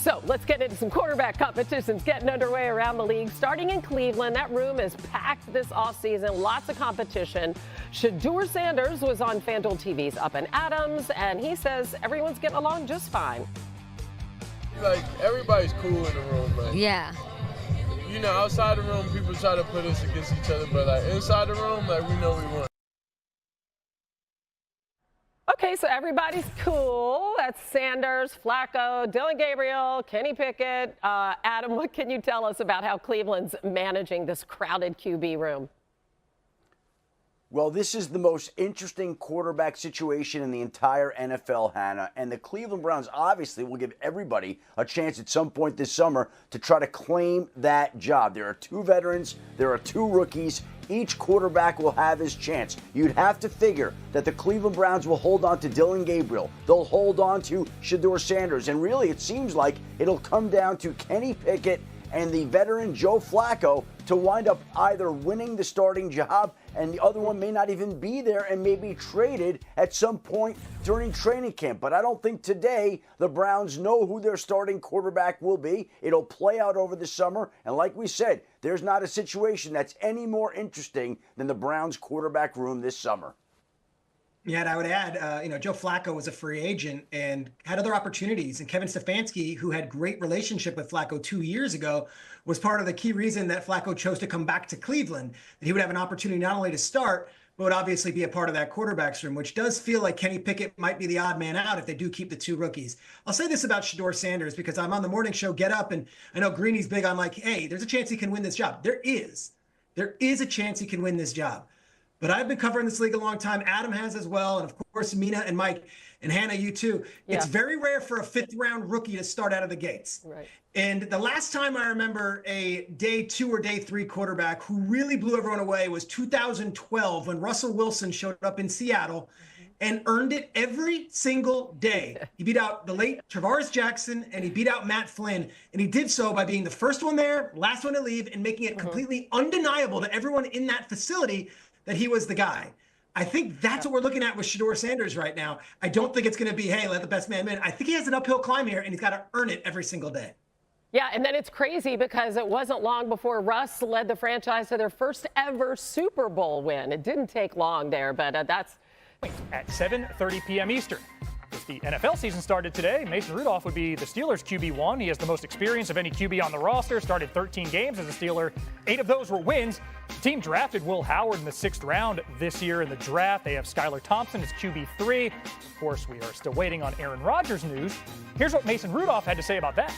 So let's get into some quarterback competitions getting underway around the league. Starting in Cleveland, that room is packed this offseason. Lots of competition. Shedeur Sanders was on FanDuel TV's Up and Adams, and he says everyone's getting along just fine. Like, everybody's cool in the room, man. Yeah. You know, outside the room, people try to put us against each other, but like inside the room, like we know we won. Okay, so everybody's cool. That's Sanders, Flacco, Dillon Gabriel, Kenny Pickett. Adam, what can you tell us about how Cleveland's managing this crowded QB room? Well, this is the most interesting quarterback situation in the entire NFL, Hannah. And the Cleveland Browns obviously will give everybody a chance at some point this summer to try to claim that job. There are 2 veterans. There are 2 rookies. Each quarterback will have his chance. You'd have to figure that the Cleveland Browns will hold on to Dillon Gabriel. They'll hold on to Shedeur Sanders. And really, it seems like it'll come down to Kenny Pickett and the veteran Joe Flacco to wind up either winning the starting job, and the other one may not even be there and may be traded at some point during training camp. But I don't think today the Browns know who their starting quarterback will be. It'll play out over the summer, and like we said, there's not a situation that's any more interesting than the Browns quarterback room this summer. Yeah, and I would add, Joe Flacco was a free agent and had other opportunities. And Kevin Stefanski, who had great relationship with Flacco 2 years ago, was part of the key reason that Flacco chose to come back to Cleveland, that he would have an opportunity not only to start, but would obviously be a part of that quarterback's room, which does feel like Kenny Pickett might be the odd man out if they do keep the 2 rookies. I'll say this about Shedeur Sanders because I'm on the morning show Get Up, and I know Greeny's big on like, hey, there's a chance he can win this job. There is a chance he can win this job. But I've been covering this league a long time. Adam has as well. And of course, Mina and Mike and Hannah, you too. Yeah. It's very rare for a 5th-round rookie to start out of the gates. Right. And the last time I remember a day 2 or day 3 quarterback who really blew everyone away was 2012 when Russell Wilson showed up in Seattle and earned it every single day. He beat out the late Travaris Jackson and he beat out Matt Flynn. And he did so by being the first one there, last one to leave, and making it completely undeniable to everyone in that facility that he was the guy. I think that's what we're looking at with Shedeur Sanders right now. I don't think it's going to be, hey, let the best man win. I think he has an uphill climb here, and he's got to earn it every single day. Yeah, and then it's crazy because it wasn't long before Russ led the franchise to their first ever Super Bowl win. It didn't take long there, but that's... At 7:30 p.m. Eastern. If the NFL season started today, Mason Rudolph would be the Steelers' QB1. He has the most experience of any QB on the roster, started 13 games as a Steeler. 8 of those were wins. The team drafted Will Howard in the 6th round this year in the draft. They have Skylar Thompson as QB3. Of course, we are still waiting on Aaron Rodgers news. Here's what Mason Rudolph had to say about that.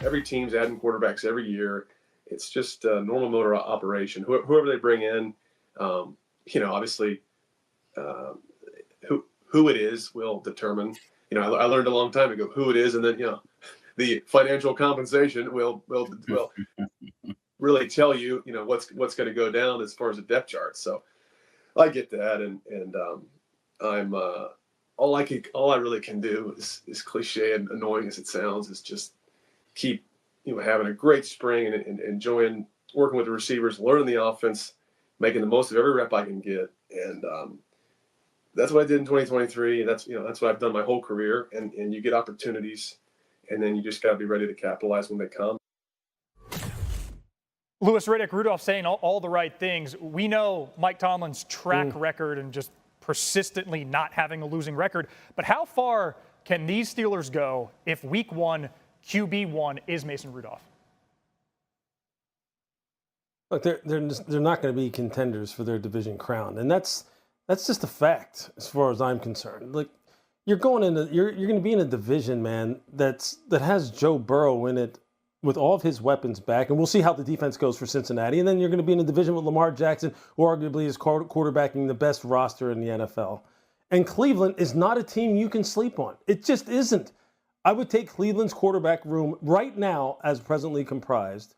Every team's adding quarterbacks every year. It's just a normal motor operation. Whoever they bring in, obviously, who it is will determine. I learned a long time ago who it is, and then the financial compensation will really tell you what's going to go down as far as the depth chart. So I get that, and I'm all I really can do is cliche and annoying as it sounds, is just keep having a great spring and enjoying working with the receivers, learning the offense, making the most of every rep I can get, and that's what I did in 2023. That's what I've done my whole career. And you get opportunities, and then you just got to be ready to capitalize when they come. Louis Riddick, Rudolph saying all the right things. We know Mike Tomlin's track record and just persistently not having a losing record. But how far can these Steelers go if Week 1 QB1 is Mason Rudolph? Look, they're not going to be contenders for their division crown, and that's just a fact as far as I'm concerned. Like, you're going to be in a division, man, that has Joe Burrow in it with all of his weapons back, and we'll see how the defense goes for Cincinnati. And then you're going to be in a division with Lamar Jackson, who arguably is quarterbacking the best roster in the NFL. And Cleveland is not a team you can sleep on. It just isn't. I would take Cleveland's quarterback room right now, as presently comprised,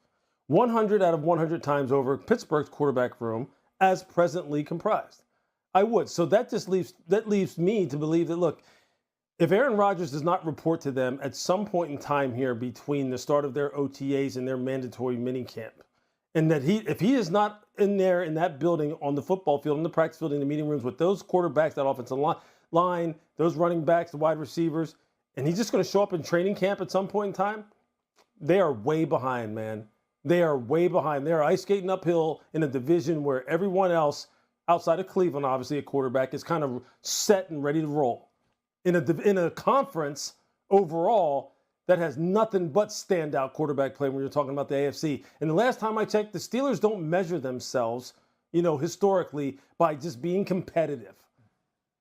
100 out of 100 times over Pittsburgh's quarterback room as presently comprised. I would. So that leaves me to believe that, look, if Aaron Rodgers does not report to them at some point in time here between the start of their OTAs and their mandatory minicamp, and that if he is not in there in that building on the football field, in the practice field, in the meeting rooms with those quarterbacks, that offensive line, those running backs, the wide receivers, and he's just going to show up in training camp at some point in time, they are way behind, man. They are way behind. They are ice skating uphill in a division where everyone else, outside of Cleveland, obviously, at quarterback, is kind of set and ready to roll. In a conference overall that has nothing but standout quarterback play when you're talking about the AFC. And the last time I checked, the Steelers don't measure themselves, historically by just being competitive.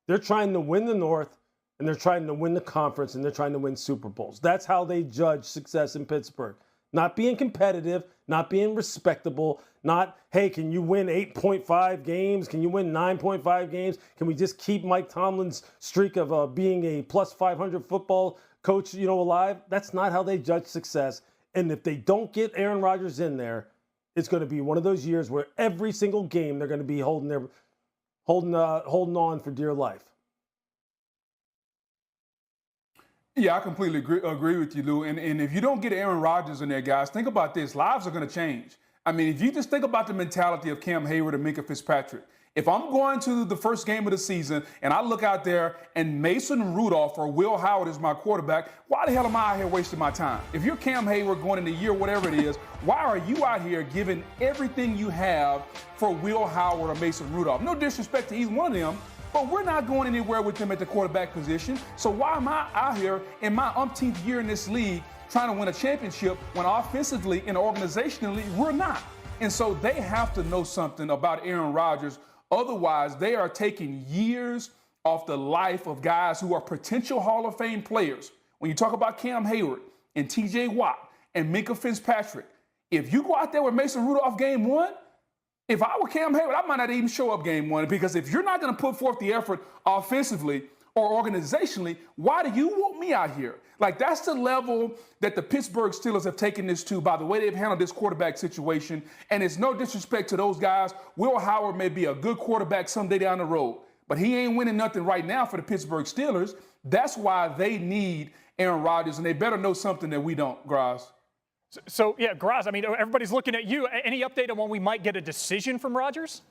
They're trying to win the North, and they're trying to win the conference, and they're trying to win Super Bowls. That's how they judge success in Pittsburgh. Not being competitive, not being respectable, not, hey, can you win 8.5 games? Can you win 9.5 games? Can we just keep Mike Tomlin's streak of being a plus 500 football coach, alive? That's not how they judge success. And if they don't get Aaron Rodgers in there, it's going to be one of those years where every single game they're going to be holding on for dear life. Yeah, I completely agree with you, Lou. And if you don't get Aaron Rodgers in there, guys, think about this. Lives are going to change. I mean, if you just think about the mentality of Cam Hayward and Minka Fitzpatrick, if I'm going to the first game of the season and I look out there and Mason Rudolph or Will Howard is my quarterback, why the hell am I out here wasting my time? If you're Cam Hayward going in the year, whatever it is, why are you out here giving everything you have for Will Howard or Mason Rudolph? No disrespect to either one of them, but we're not going anywhere with them at the quarterback position. So why am I out here in my umpteenth year in this league trying to win a championship when offensively and organizationally we're not? And so they have to know something about Aaron Rodgers. Otherwise, they are taking years off the life of guys who are potential Hall of Fame players. When you talk about Cam Hayward and TJ Watt and Minka Fitzpatrick, if you go out there with Mason Rudolph game one, if I were Cam Hayward, I might not even show up game one, because if you're not going to put forth the effort offensively or organizationally, why do you want me out here? Like, that's the level that the Pittsburgh Steelers have taken this to by the way they've handled this quarterback situation. And it's no disrespect to those guys. Will Howard may be a good quarterback someday down the road, but he ain't winning nothing right now for the Pittsburgh Steelers. That's why they need Aaron Rodgers, and they better know something that we don't, Graz. So, yeah, Graz, I mean, everybody's looking at you. Any update on when we might get a decision from Rodgers?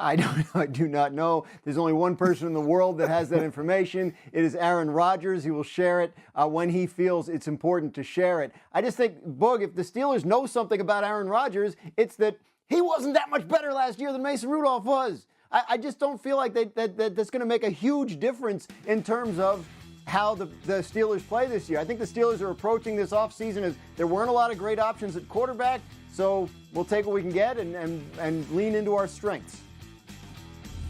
I do not know. There's only one person in the world that has that information. It is Aaron Rodgers. He will share it when he feels it's important to share it. I just think, Boog, if the Steelers know something about Aaron Rodgers, it's that he wasn't that much better last year than Mason Rudolph was. I just don't feel like that's going to make a huge difference in terms of how the Steelers play this year. I think the Steelers are approaching this offseason as there weren't a lot of great options at quarterback, so we'll take what we can get and lean into our strengths.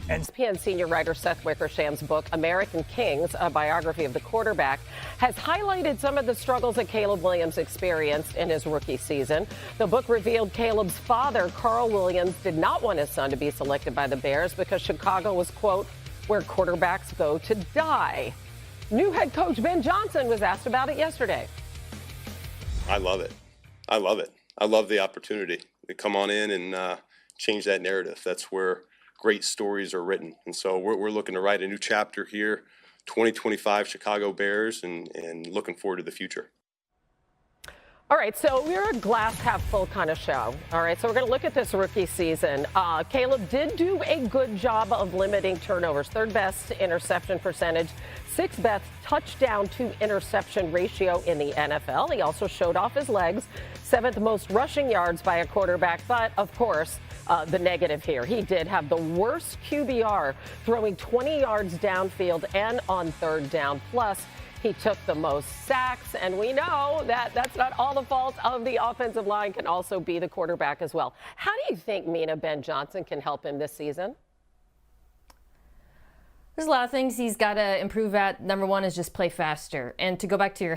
ESPN senior writer Seth Wickersham's book, American Kings, a biography of the quarterback, has highlighted some of the struggles that Caleb Williams experienced in his rookie season. The book revealed Caleb's father, Carl Williams, did not want his son to be selected by the Bears because Chicago was, quote, where quarterbacks go to die. New head coach Ben Johnson was asked about it yesterday. I love it. I love the opportunity to come on in and change that narrative. That's where great stories are written. And so we're looking to write a new chapter here, 2025 Chicago Bears, and looking forward to the future. All right, so we're a glass half full kind of show. All right, so we're going to look at this rookie season. Caleb did do a good job of limiting turnovers, third best interception percentage, sixth best touchdown to interception ratio in the NFL. He also showed off his legs, seventh most rushing yards by a quarterback, but of course, the negative here. He did have the worst QBR, throwing 20 yards downfield and on third down. Plus, he took the most sacks, and we know that that's not all the fault of the offensive line, can also be the quarterback as well. How do you think Ben Johnson can help him this season? There's a lot of things he's got to improve at. Number one is just play faster. And to go back to your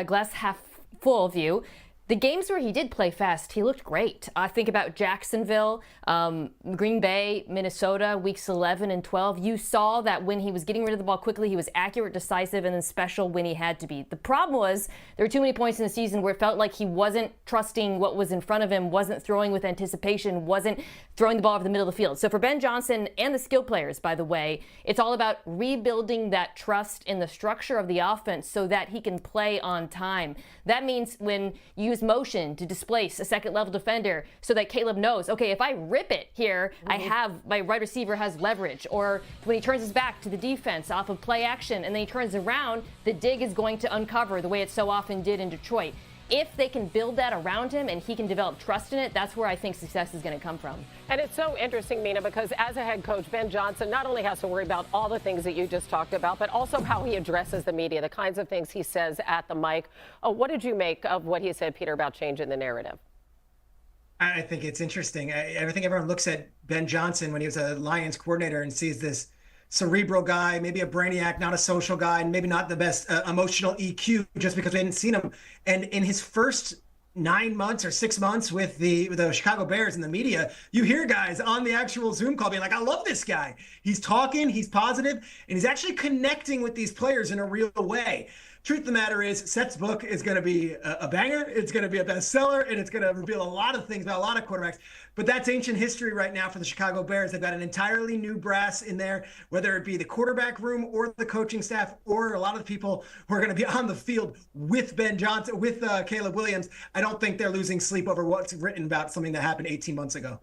glass half full view, the games where he did play fast, he looked great. I think about Jacksonville, Green Bay, Minnesota, weeks 11 and 12. You saw that when he was getting rid of the ball quickly, he was accurate, decisive, and then special when he had to be. The problem was there were too many points in the season where it felt like he wasn't trusting what was in front of him, wasn't throwing with anticipation, wasn't throwing the ball over the middle of the field. So for Ben Johnson and the skill players, by the way, it's all about rebuilding that trust in the structure of the offense so that he can play on time. That means when you use use motion to displace a second level defender so that Caleb knows, okay, if I rip it here, I have my right receiver has leverage. Or when he turns his back to the defense off of play action and then he turns around, the dig is going to uncover the way it so often did in Detroit. If they can build that around him and he can develop trust in it, that's where I think success is going to come from. And it's so interesting, Mina, because as a head coach, Ben Johnson not only has to worry about all the things that you just talked about, but also how he addresses the media, the kinds of things he says at the mic. What did you make of what he said, Peter, about changing the narrative? I think it's interesting. I think everyone looks at Ben Johnson when he was a Lions coordinator and sees this cerebral guy, maybe a brainiac, not a social guy, and maybe not the best emotional EQ just because we hadn't seen him. And in his first 9 months or 6 months with the Chicago Bears and the media, you hear guys on the actual Zoom call being like, I love this guy. He's talking, he's positive, and he's actually connecting with these players in a real way. Truth of the matter is, Seth's book is going to be a banger. It's going to be a bestseller, and it's going to reveal a lot of things about a lot of quarterbacks. But that's ancient history right now for the Chicago Bears. They've got an entirely new brass in there, whether it be the quarterback room or the coaching staff or a lot of the people who are going to be on the field with Ben Johnson, with Caleb Williams. I don't think they're losing sleep over what's written about something that happened 18 months ago.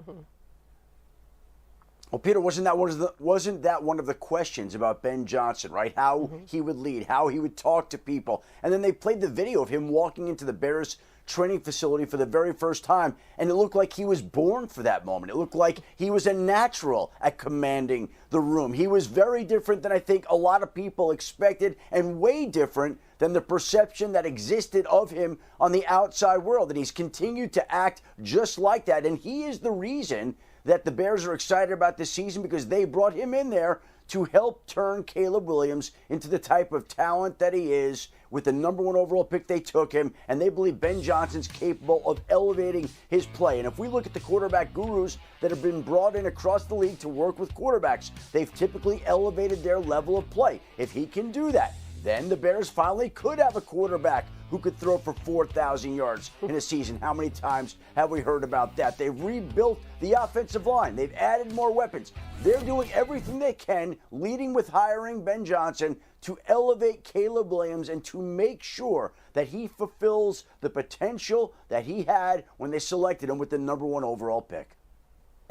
Well, Peter, wasn't that one of the questions about Ben Johnson, right? How he would lead, how he would talk to people. And then they played the video of him walking into the Bears training facility for the very first time, and it looked like he was born for that moment. It looked like he was a natural at commanding the room. He was very different than I think a lot of people expected, and way different than the perception that existed of him on the outside world. And he's continued to act just like that, and he is the reason that the Bears are excited about this season, because they brought him in there to help turn Caleb Williams into the type of talent that he is. With the number 1 overall pick, they took him, and they believe Ben Johnson's capable of elevating his play. And if we look at the quarterback gurus that have been brought in across the league to work with quarterbacks, they've typically elevated their level of play. If he can do that, then the Bears finally could have a quarterback who could throw for 4,000 yards in a season. How many times have we heard about that? They've rebuilt the offensive line. They've added more weapons. They're doing everything they can, leading with hiring Ben Johnson, to elevate Caleb Williams and to make sure that he fulfills the potential that he had when they selected him with the number 1 overall pick.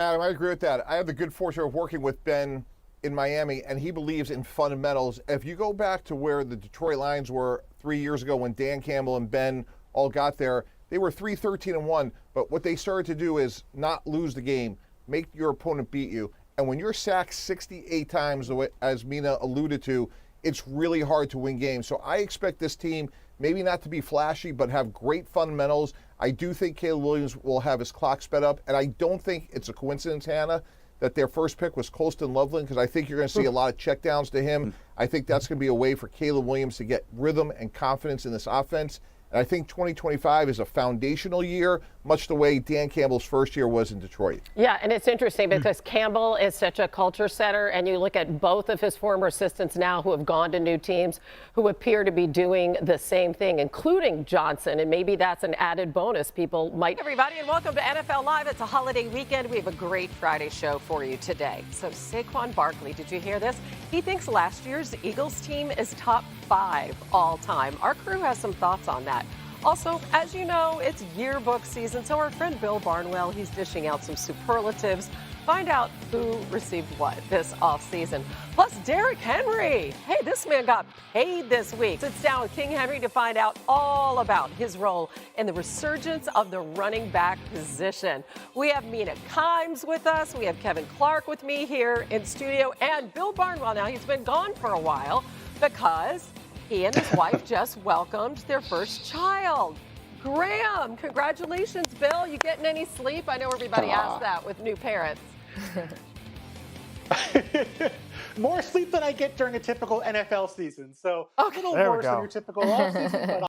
Adam, I agree with that. I have the good fortune of working with Ben in Miami, and he believes in fundamentals. If you go back to where the Detroit Lions were 3 years ago when Dan Campbell and Ben all got there, they were 3-13-1, but what they started to do is not lose the game, make your opponent beat you. And when you're sacked 68 times, as Mina alluded to, it's really hard to win games. So I expect this team maybe not to be flashy, but have great fundamentals. I do think Caleb Williams will have his clock sped up, and I don't think it's a coincidence, Hannah, that their first pick was Colston Loveland, because I think you're going to see a lot of checkdowns to him. I think that's going to be a way for Caleb Williams to get rhythm and confidence in this offense. And I think 2025 is a foundational year, much the way Dan Campbell's first year was in Detroit. Yeah, and it's interesting because Campbell is such a culture setter, and you look at both of his former assistants now who have gone to new teams who appear to be doing the same thing, including Johnson, and maybe that's an added bonus people might. Hey everybody, and welcome to NFL Live. It's a holiday weekend. We have a great Friday show for you today. So Saquon Barkley, did you hear this? He thinks last year's Eagles team is top 5 all time. Our crew has some thoughts on that. Also, as you know, it's yearbook season, so our friend Bill Barnwell, he's dishing out some superlatives. Find out who received what this offseason. Plus, Derrick Henry. Hey, this man got paid this week. Sits down with King Henry to find out all about his role in the resurgence of the running back position. We have Mina Kimes with us. We have Kevin Clark with me here in studio. And Bill Barnwell, now he's been gone for a while because he and his wife just welcomed their first child. Graham, congratulations, Bill. You getting any sleep? I know everybody asks that with new parents. More sleep than I get during a typical NFL season. So Okay. a little There we worse than go. your typical off season, but